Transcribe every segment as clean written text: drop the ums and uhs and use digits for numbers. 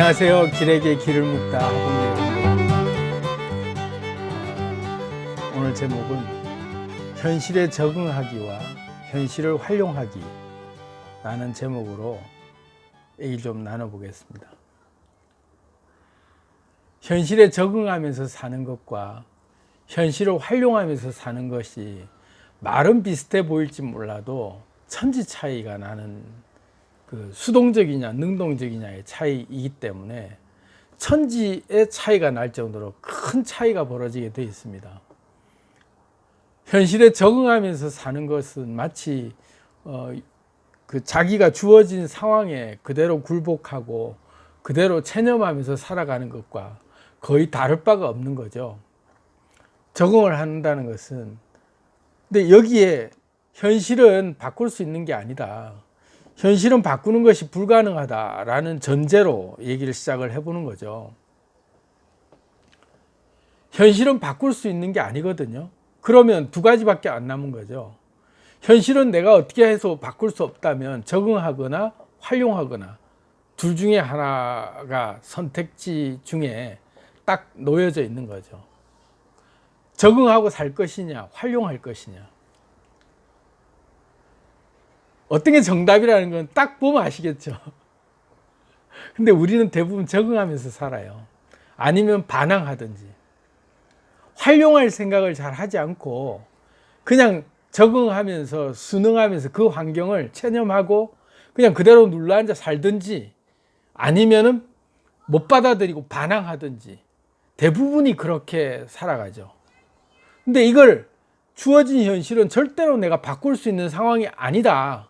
안녕하세요. 길에게 길을 묻다 하봉길입니다. 오늘 제목은 현실에 적응하기와 현실을 활용하기 라는 제목으로 얘기 좀 나눠보겠습니다. 현실에 적응하면서 사는 것과 현실을 활용하면서 사는 것이 말은 비슷해 보일지 몰라도 천지 차이가 나는 그 수동적이냐 능동적이냐의 차이이기 때문에 천지의 차이가 날 정도로 큰 차이가 벌어지게 되어 있습니다. 현실에 적응하면서 사는 것은 마치 그 자기가 주어진 상황에 그대로 굴복하고 그대로 체념하면서 살아가는 것과 거의 다를 바가 없는 거죠. 적응을 한다는 것은. 근데 여기에 현실은 바꿀 수 있는 게 아니다. 현실은 바꾸는 것이 불가능하다라는 전제로 얘기를 시작을 해보는 거죠. 현실은 바꿀 수 있는 게 아니거든요. 그러면 두 가지밖에 안 남은 거죠. 현실은 내가 어떻게 해서 바꿀 수 없다면 적응하거나 활용하거나 둘 중에 하나가 선택지 중에 딱 놓여져 있는 거죠. 적응하고 살 것이냐, 활용할 것이냐. 어떤 게 정답이라는 건 딱 보면 아시겠죠. 근데 우리는 대부분 적응하면서 살아요. 아니면 반항하든지. 활용할 생각을 잘 하지 않고 그냥 적응하면서 순응하면서 그 환경을 체념하고 그냥 그대로 눌러앉아 살든지 아니면은 못 받아들이고 반항하든지 대부분이 그렇게 살아가죠. 근데 이걸 주어진 현실은 절대로 내가 바꿀 수 있는 상황이 아니다.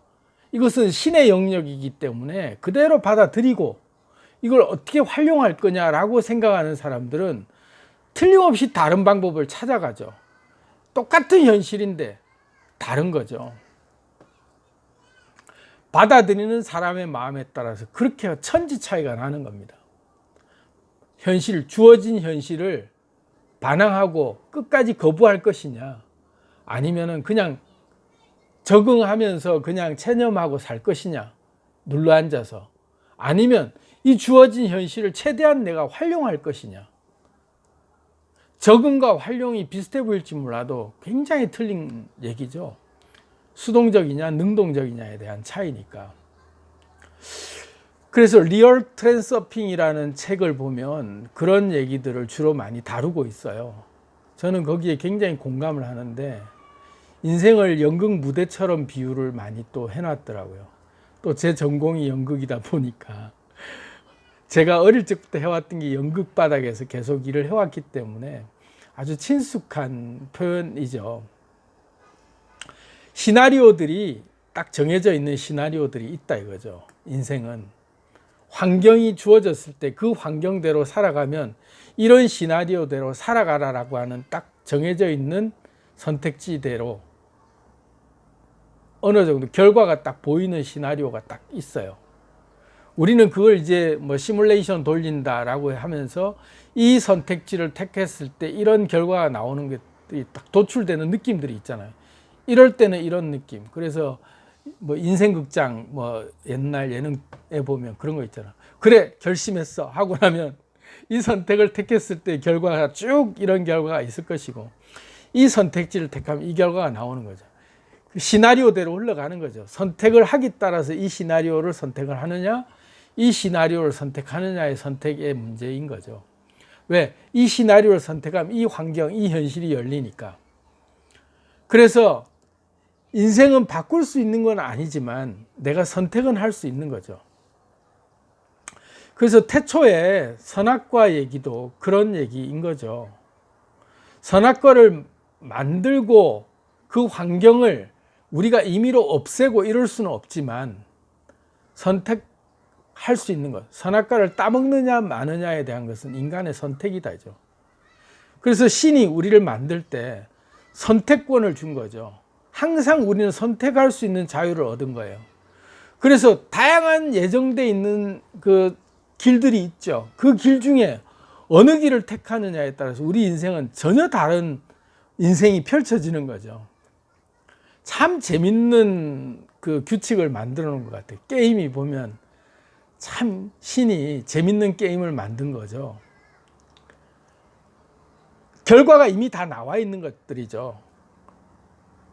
이것은 신의 영역이기 때문에 그대로 받아들이고 이걸 어떻게 활용할 거냐라고 생각하는 사람들은 틀림없이 다른 방법을 찾아가죠. 똑같은 현실인데 다른 거죠. 받아들이는 사람의 마음에 따라서 그렇게 천지 차이가 나는 겁니다. 현실, 주어진 현실을 반항하고 끝까지 거부할 것이냐 아니면은 그냥 적응하면서 그냥 체념하고 살 것이냐 눌러앉아서 아니면 이 주어진 현실을 최대한 내가 활용할 것이냐. 적응과 활용이 비슷해 보일지 몰라도 굉장히 틀린 얘기죠. 수동적이냐 능동적이냐에 대한 차이니까. 그래서 리얼 트랜서핑이라는 책을 보면 그런 얘기들을 주로 많이 다루고 있어요. 저는 거기에 굉장히 공감을 하는데 인생을 연극 무대처럼 비유를 많이 또 해놨더라고요. 또 제 전공이 연극이다 보니까 제가 어릴 적부터 해왔던 게 연극 바닥에서 계속 일을 해왔기 때문에 아주 친숙한 표현이죠. 시나리오들이 딱 정해져 있는 시나리오들이 있다 이거죠. 인생은 환경이 주어졌을 때 그 환경대로 살아가면 이런 시나리오대로 살아가라라고 하는 딱 정해져 있는 선택지대로 어느 정도 결과가 딱 보이는 시나리오가 딱 있어요. 우리는 그걸 이제 뭐 시뮬레이션 돌린다라고 하면서 이 선택지를 택했을 때 이런 결과가 나오는 게 딱 도출되는 느낌들이 있잖아요. 이럴 때는 이런 느낌. 그래서 뭐 인생극장 뭐 옛날 예능에 보면 그런 거 있잖아. 그래 결심했어 하고 나면 이 선택을 택했을 때 결과가 쭉 이런 결과가 있을 것이고 이 선택지를 택하면 이 결과가 나오는 거죠. 시나리오대로 흘러가는 거죠. 선택을 하기 따라서 이 시나리오를 선택을 하느냐 이 시나리오를 선택하느냐의 선택의 문제인 거죠. 왜? 이 시나리오를 선택하면 이 환경, 이 현실이 열리니까. 그래서 인생은 바꿀 수 있는 건 아니지만 내가 선택은 할 수 있는 거죠. 그래서 태초에 선악과 얘기도 그런 얘기인 거죠. 선악과를 만들고 그 환경을 우리가 임의로 없애고 이럴 수는 없지만 선택할 수 있는 것. 선악과를 따먹느냐 마느냐에 대한 것은 인간의 선택이다죠. 그래서 신이 우리를 만들 때 선택권을 준 거죠. 항상 우리는 선택할 수 있는 자유를 얻은 거예요. 그래서 다양한 예정되어 있는 그 길들이 있죠. 그 길 중에 어느 길을 택하느냐에 따라서 우리 인생은 전혀 다른 인생이 펼쳐지는 거죠. 참 재밌는 그 규칙을 만들어 놓은 것 같아요. 게임이 보면 참 신이 재밌는 게임을 만든 거죠. 결과가 이미 다 나와 있는 것들이죠.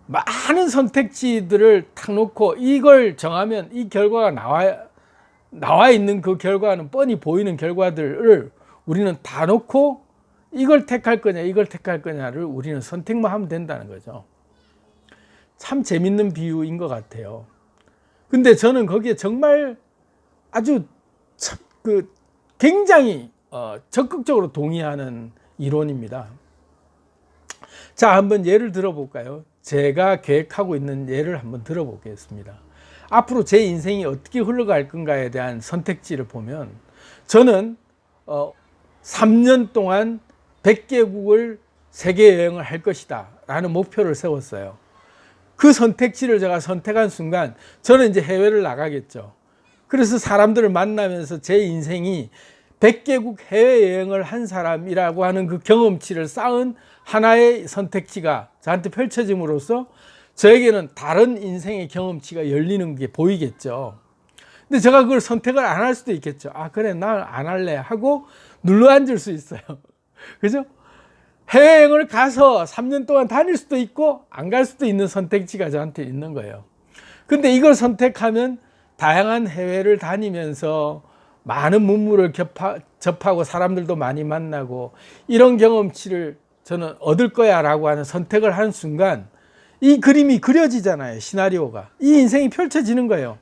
많은 선택지들을 탁 놓고 이걸 정하면 이 결과가 나와 있는 그 결과는 뻔히 보이는 결과들을 우리는 다 놓고 이걸 택할 거냐 이걸 택할 거냐를 우리는 선택만 하면 된다는 거죠. 참 재밌는 비유인 것 같아요. 근데 저는 거기에 정말 아주 굉장히 적극적으로 동의하는 이론입니다. 자, 한번 예를 들어볼까요? 제가 계획하고 있는 예를 한번 들어보겠습니다. 앞으로 제 인생이 어떻게 흘러갈 건가에 대한 선택지를 보면 저는 3년 동안 100개국을 세계 여행을 할 것이다 라는 목표를 세웠어요. 그 선택지를 제가 선택한 순간 저는 이제 해외를 나가겠죠. 그래서 사람들을 만나면서 제 인생이 100개국 해외여행을 한 사람이라고 하는 그 경험치를 쌓은 하나의 선택지가 저한테 펼쳐짐으로써 저에게는 다른 인생의 경험치가 열리는 게 보이겠죠. 근데 제가 그걸 선택을 안 할 수도 있겠죠. 아, 그래, 난 안 할래 하고 눌러 앉을 수 있어요. 그죠? 해외여행을 가서 3년 동안 다닐 수도 있고 안 갈 수도 있는 선택지가 저한테 있는 거예요. 근데 이걸 선택하면 다양한 해외를 다니면서 많은 문물을 접하고 사람들도 많이 만나고 이런 경험치를 저는 얻을 거야 라고 하는 선택을 한 순간 이 그림이 그려지잖아요. 시나리오가. 이 인생이 펼쳐지는 거예요.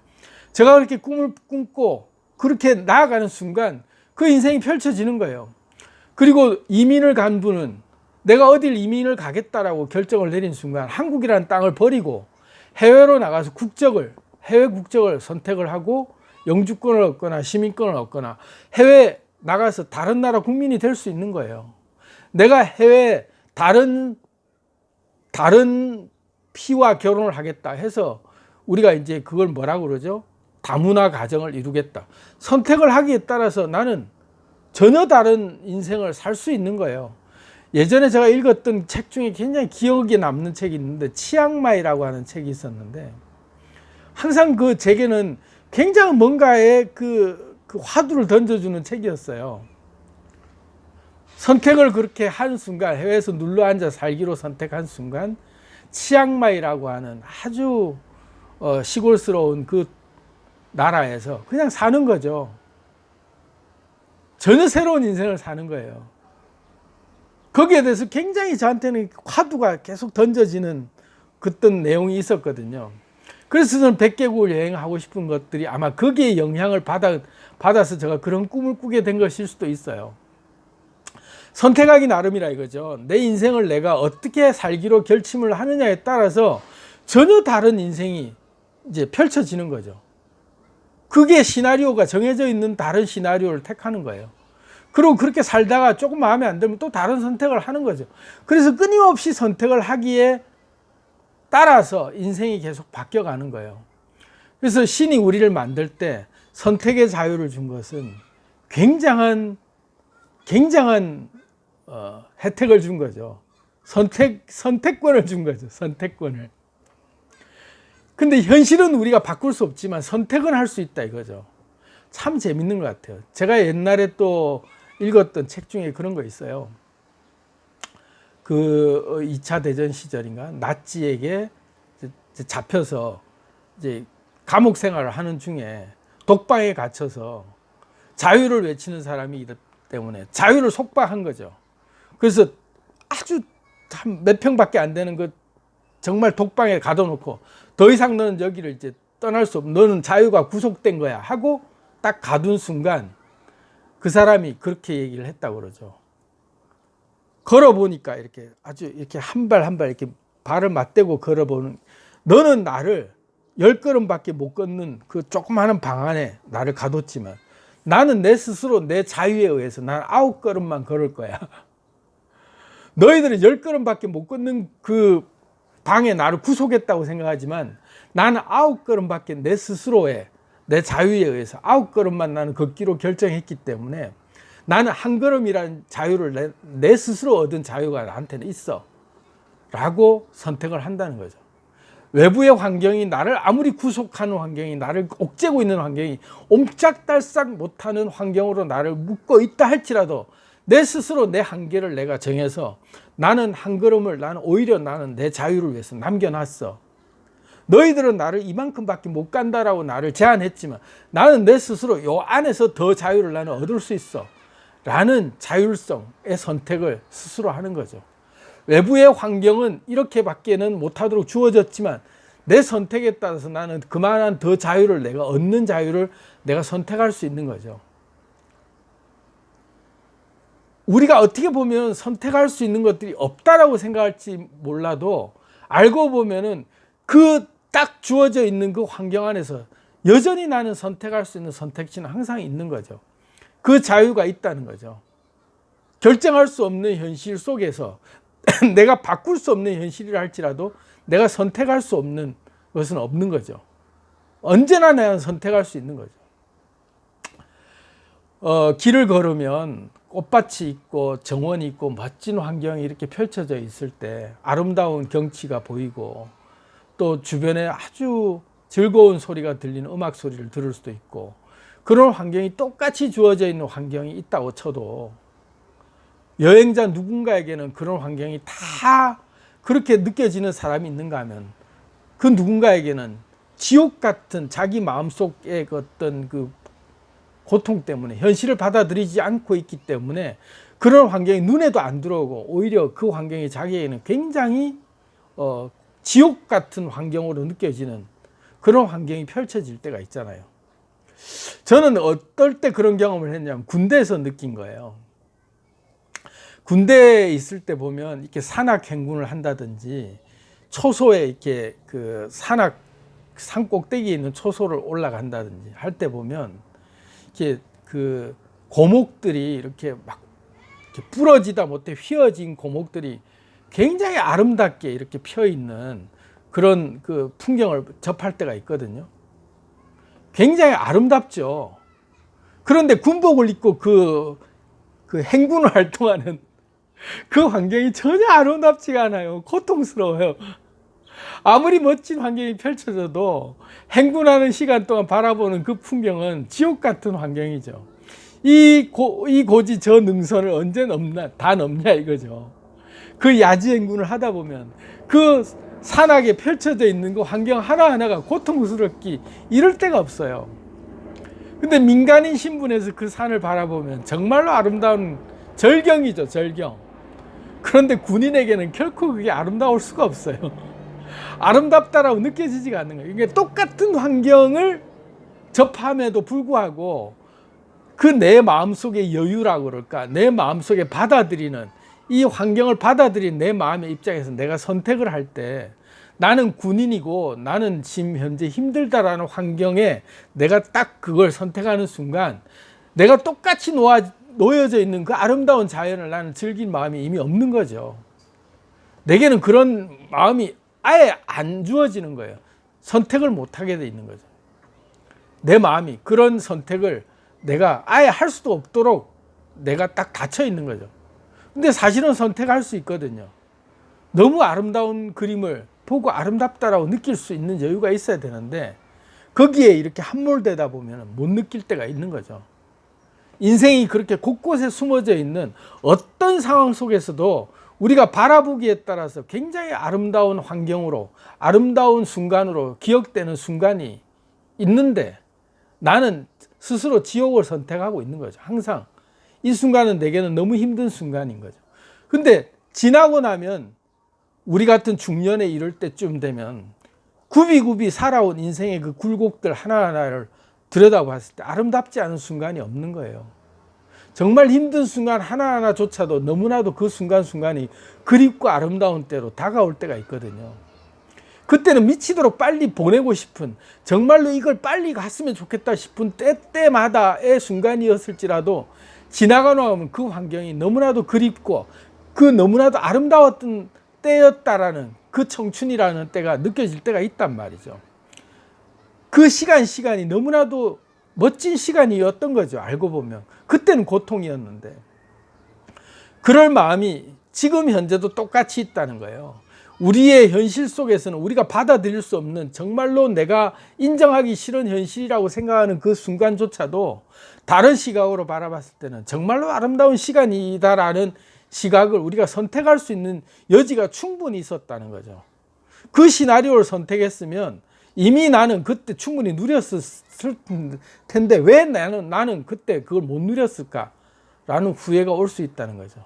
제가 그렇게 꿈을 꿈고 그렇게 나아가는 순간 그 인생이 펼쳐지는 거예요. 그리고 이민을 간 분은 내가 어딜 이민을 가겠다라고 결정을 내린 순간 한국이라는 땅을 버리고 해외로 나가서 해외 국적을 선택을 하고 영주권을 얻거나 시민권을 얻거나 해외 나가서 다른 나라 국민이 될 수 있는 거예요. 내가 해외 다른 피와 결혼을 하겠다 해서 우리가 이제 그걸 뭐라고 그러죠? 다문화 가정을 이루겠다. 선택을 하기에 따라서 나는 전혀 다른 인생을 살 수 있는 거예요. 예전에 제가 읽었던 책 중에 굉장히 기억에 남는 책이 있는데 치앙마이라고 하는 책이 있었는데 항상 그 제게는 굉장히 뭔가에 그 화두를 던져주는 책이었어요. 선택을 그렇게 한 순간 해외에서 눌러앉아 살기로 선택한 순간 치앙마이라고 하는 아주 시골스러운 그 나라에서 그냥 사는 거죠. 전혀 새로운 인생을 사는 거예요. 거기에 대해서 굉장히 저한테는 화두가 계속 던져지는 그떤 내용이 있었거든요. 그래서 저는 100개국을 여행하고 싶은 것들이 아마 거기에 영향을 받아서 제가 그런 꿈을 꾸게 된 것일 수도 있어요. 선택하기 나름이라 이거죠. 내 인생을 내가 어떻게 살기로 결심을 하느냐에 따라서 전혀 다른 인생이 이제 펼쳐지는 거죠. 그게 시나리오가 정해져 있는 다른 시나리오를 택하는 거예요. 그리고 그렇게 살다가 조금 마음에 안 들면 또 다른 선택을 하는 거죠. 그래서 끊임없이 선택을 하기에 따라서 인생이 계속 바뀌어가는 거예요. 그래서 신이 우리를 만들 때 선택의 자유를 준 것은 굉장한 혜택을 준 거죠. 선택권을 준 거죠. 선택권을. 근데 현실은 우리가 바꿀 수 없지만 선택은 할 수 있다 이거죠. 참 재밌는 것 같아요. 제가 옛날에 또 읽었던 책 중에 그런 거 있어요. 그 2차 대전 시절인가 나치에게 잡혀서 이제 감옥 생활을 하는 중에 독방에 갇혀서 자유를 외치는 사람이기 때문에 자유를 속박한 거죠. 그래서 아주 몇 평밖에 안 되는 그 정말 독방에 가둬놓고 더 이상 너는 여기를 이제 떠날 수 없고 너는 자유가 구속된 거야 하고 딱 가둔 순간 그 사람이 그렇게 얘기를 했다고 그러죠. 걸어보니까 이렇게 아주 이렇게 한 발 한 발 이렇게 발을 맞대고 걸어보는 너는 나를 10걸음밖에 못 걷는 그 조그마한 방 안에 나를 가뒀지만 나는 내 스스로 내 자유에 의해서 난 9걸음만 걸을 거야. 너희들은 10걸음밖에 못 걷는 그 방에 나를 구속했다고 생각하지만 나는 9걸음밖에 내 스스로의 내 자유에 의해서 9걸음만 나는 걷기로 결정했기 때문에 나는 한 걸음이라는 자유를 내 스스로 얻은 자유가 나한테는 있어 라고 선택을 한다는 거죠. 외부의 환경이 나를 아무리 구속하는 환경이, 나를 옥죄고 있는 환경이, 옴짝달싹 못하는 환경으로 나를 묶어 있다 할지라도 내 스스로 내 한계를 내가 정해서 나는 한 걸음을, 나는 오히려 나는 내 자유를 위해서 남겨놨어. 너희들은 나를 이만큼밖에 못 간다라고 나를 제한했지만 나는 내 스스로 요 안에서 더 자유를 나는 얻을 수 있어 라는 자율성의 선택을 스스로 하는 거죠. 외부의 환경은 이렇게밖에는 못하도록 주어졌지만 내 선택에 따라서 나는 그만한 더 자유를, 내가 얻는 자유를 내가 선택할 수 있는 거죠. 우리가 어떻게 보면 선택할 수 있는 것들이 없다라고 생각할지 몰라도 알고 보면은 그 딱 주어져 있는 그 환경 안에서 여전히 나는 선택할 수 있는 선택지는 항상 있는 거죠. 그 자유가 있다는 거죠. 결정할 수 없는 현실 속에서 내가 바꿀 수 없는 현실이라 할지라도 내가 선택할 수 없는 것은 없는 거죠. 언제나 내가 선택할 수 있는 거죠. 길을 걸으면 꽃밭이 있고 정원이 있고 멋진 환경이 이렇게 펼쳐져 있을 때 아름다운 경치가 보이고 또 주변에 아주 즐거운 소리가 들리는 음악 소리를 들을 수도 있고 그런 환경이 똑같이 주어져 있는 환경이 있다고 쳐도 여행자 누군가에게는 그런 환경이 다 그렇게 느껴지는 사람이 있는가 하면 그 누군가에게는 지옥 같은 자기 마음속의 어떤 그 고통 때문에 현실을 받아들이지 않고 있기 때문에 그런 환경이 눈에도 안 들어오고 오히려 그 환경이 자기에게는 굉장히 지옥 같은 환경으로 느껴지는 그런 환경이 펼쳐질 때가 있잖아요. 저는 어떨 때 그런 경험을 했냐면 군대에서 느낀 거예요. 군대에 있을 때 보면 이렇게 산악 행군을 한다든지 초소에 이렇게 그 산 꼭대기에 있는 초소를 올라간다든지 할 때 보면 이렇게 그 고목들이 이렇게 막 이렇게 부러지다 못해 휘어진 고목들이 굉장히 아름답게 이렇게 펴 있는 그런 그 풍경을 접할 때가 있거든요. 굉장히 아름답죠. 그런데 군복을 입고 그 행군을 활동하는 그 환경이 전혀 아름답지가 않아요. 고통스러워요. 아무리 멋진 환경이 펼쳐져도 행군하는 시간 동안 바라보는 그 풍경은 지옥 같은 환경이죠. 이 고지 저 능선을 언제 다 넘냐 이거죠. 그 야지 행군을 하다 보면 그 산악에 펼쳐져 있는 그 환경 하나하나가 고통스럽기 이럴 데가 없어요. 근데 민간인 신분에서 그 산을 바라보면 정말로 아름다운 절경이죠, 절경. 그런데 군인에게는 결코 그게 아름다울 수가 없어요. 아름답다라고 느껴지지가 않는 거예요. 그러니까 똑같은 환경을 접함에도 불구하고 그 내 마음속의 여유라고 그럴까, 내 마음속에 받아들이는 이 환경을 받아들인 내 마음의 입장에서 내가 선택을 할 때 나는 군인이고 나는 지금 현재 힘들다라는 환경에 내가 딱 그걸 선택하는 순간 내가 똑같이 놓여져 있는 그 아름다운 자연을 나는 즐길 마음이 이미 없는 거죠. 내게는 그런 마음이 아예 안 주어지는 거예요. 선택을 못하게 돼 있는 거죠. 내 마음이 그런 선택을 내가 아예 할 수도 없도록 내가 딱 닫혀 있는 거죠. 근데 사실은 선택할 수 있거든요. 너무 아름다운 그림을 보고 아름답다라고 느낄 수 있는 여유가 있어야 되는데 거기에 이렇게 함몰되다 보면 못 느낄 때가 있는 거죠. 인생이 그렇게 곳곳에 숨어져 있는 어떤 상황 속에서도 우리가 바라보기에 따라서 굉장히 아름다운 환경으로 아름다운 순간으로 기억되는 순간이 있는데 나는 스스로 지옥을 선택하고 있는 거죠. 항상 이 순간은 내게는 너무 힘든 순간인 거죠. 근데 지나고 나면 우리 같은 중년에 이럴 때쯤 되면 굽이굽이 살아온 인생의 그 굴곡들 하나하나를 들여다봤을 때 아름답지 않은 순간이 없는 거예요. 정말 힘든 순간 하나하나조차도 너무나도 그 순간순간이 그립고 아름다운 때로 다가올 때가 있거든요. 그때는 미치도록 빨리 보내고 싶은, 정말로 이걸 빨리 갔으면 좋겠다 싶은 때마다의 순간이었을지라도 지나가 나오면 그 환경이 너무나도 그립고 그 너무나도 아름다웠던 때였다라는 그 청춘이라는 때가 느껴질 때가 있단 말이죠. 그 시간이 너무나도 멋진 시간이었던 거죠. 알고 보면 그때는 고통이었는데 그럴 마음이 지금 현재도 똑같이 있다는 거예요. 우리의 현실 속에서는 우리가 받아들일 수 없는 정말로 내가 인정하기 싫은 현실이라고 생각하는 그 순간조차도 다른 시각으로 바라봤을 때는 정말로 아름다운 시간이다라는 시각을 우리가 선택할 수 있는 여지가 충분히 있었다는 거죠. 그 시나리오를 선택했으면 이미 나는 그때 충분히 누렸을 텐데 왜 나는 그때 그걸 못 누렸을까라는 후회가 올 수 있다는 거죠.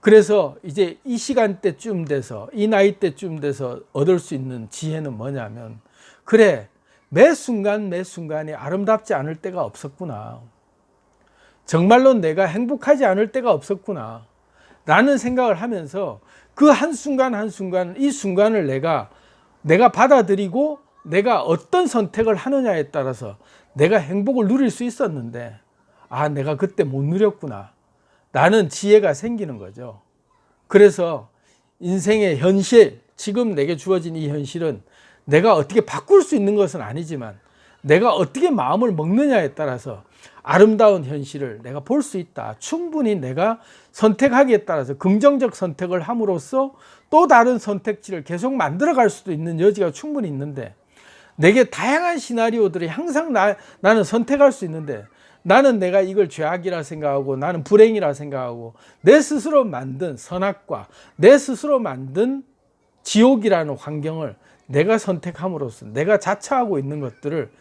그래서 이제 이 시간대쯤 돼서 이 나이대쯤 돼서 얻을 수 있는 지혜는 뭐냐면, 그래, 매 순간이 아름답지 않을 때가 없었구나. 정말로 내가 행복하지 않을 때가 없었구나 라는 생각을 하면서 그 한순간 이 순간을 내가 받아들이고 내가 어떤 선택을 하느냐에 따라서 내가 행복을 누릴 수 있었는데, 아, 내가 그때 못 누렸구나 라는 지혜가 생기는 거죠. 그래서 인생의 현실, 지금 내게 주어진 이 현실은 내가 어떻게 바꿀 수 있는 것은 아니지만 내가 어떻게 마음을 먹느냐에 따라서 아름다운 현실을 내가 볼 수 있다. 충분히 내가 선택하기에 따라서 긍정적 선택을 함으로써 또 다른 선택지를 계속 만들어갈 수도 있는 여지가 충분히 있는데, 내게 다양한 시나리오들이 항상 나는 선택할 수 있는데, 나는 내가 이걸 죄악이라 생각하고 나는 불행이라 생각하고 내 스스로 만든 선악과 내 스스로 만든 지옥이라는 환경을 내가 선택함으로써 내가 자처하고 있는 것들을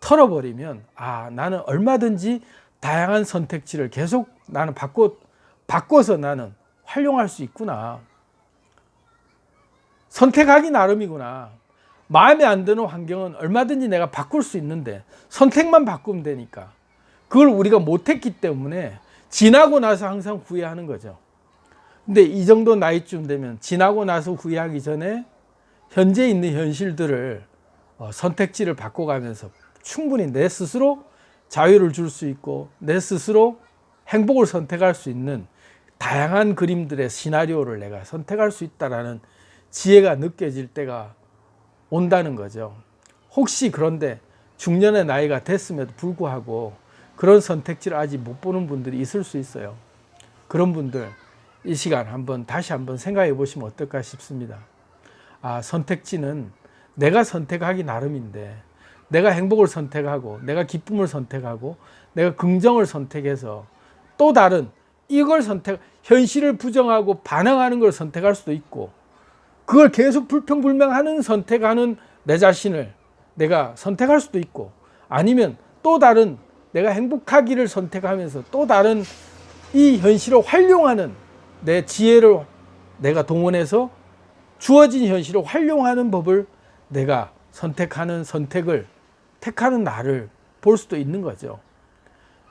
털어버리면, 아, 나는 얼마든지 다양한 선택지를 계속 나는 바꿔서 나는 활용할 수 있구나. 선택하기 나름이구나. 마음에 안 드는 환경은 얼마든지 내가 바꿀 수 있는데 선택만 바꾸면 되니까. 그걸 우리가 못했기 때문에 지나고 나서 항상 후회하는 거죠. 근데 이 정도 나이쯤 되면 지나고 나서 후회하기 전에 현재 있는 현실들을 선택지를 바꿔가면서 충분히 내 스스로 자유를 줄 수 있고 내 스스로 행복을 선택할 수 있는 다양한 그림들의 시나리오를 내가 선택할 수 있다라는 지혜가 느껴질 때가 온다는 거죠. 혹시 그런데 중년의 나이가 됐음에도 불구하고 그런 선택지를 아직 못 보는 분들이 있을 수 있어요. 그런 분들 이 시간 다시 한번 생각해 보시면 어떨까 싶습니다. 아, 선택지는 내가 선택하기 나름인데 내가 행복을 선택하고 내가 기쁨을 선택하고 내가 긍정을 선택해서 또 다른 현실을 부정하고 반항하는 걸 선택할 수도 있고, 그걸 계속 불평불명하는 선택하는 내 자신을 내가 선택할 수도 있고, 아니면 또 다른 내가 행복하기를 선택하면서 또 다른 이 현실을 활용하는 내 지혜를 내가 동원해서 주어진 현실을 활용하는 법을 내가 선택을 택하는 나를 볼 수도 있는 거죠.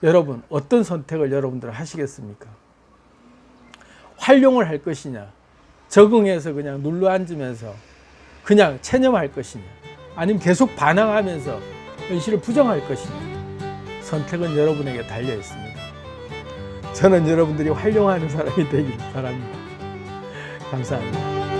여러분, 어떤 선택을 여러분들은 하시겠습니까? 활용을 할 것이냐, 적응해서 그냥 눌러 앉으면서 그냥 체념할 것이냐, 아니면 계속 반항하면서 현실을 부정할 것이냐, 선택은 여러분에게 달려 있습니다. 저는 여러분들이 활용하는 사람이 되길 바랍니다. 감사합니다.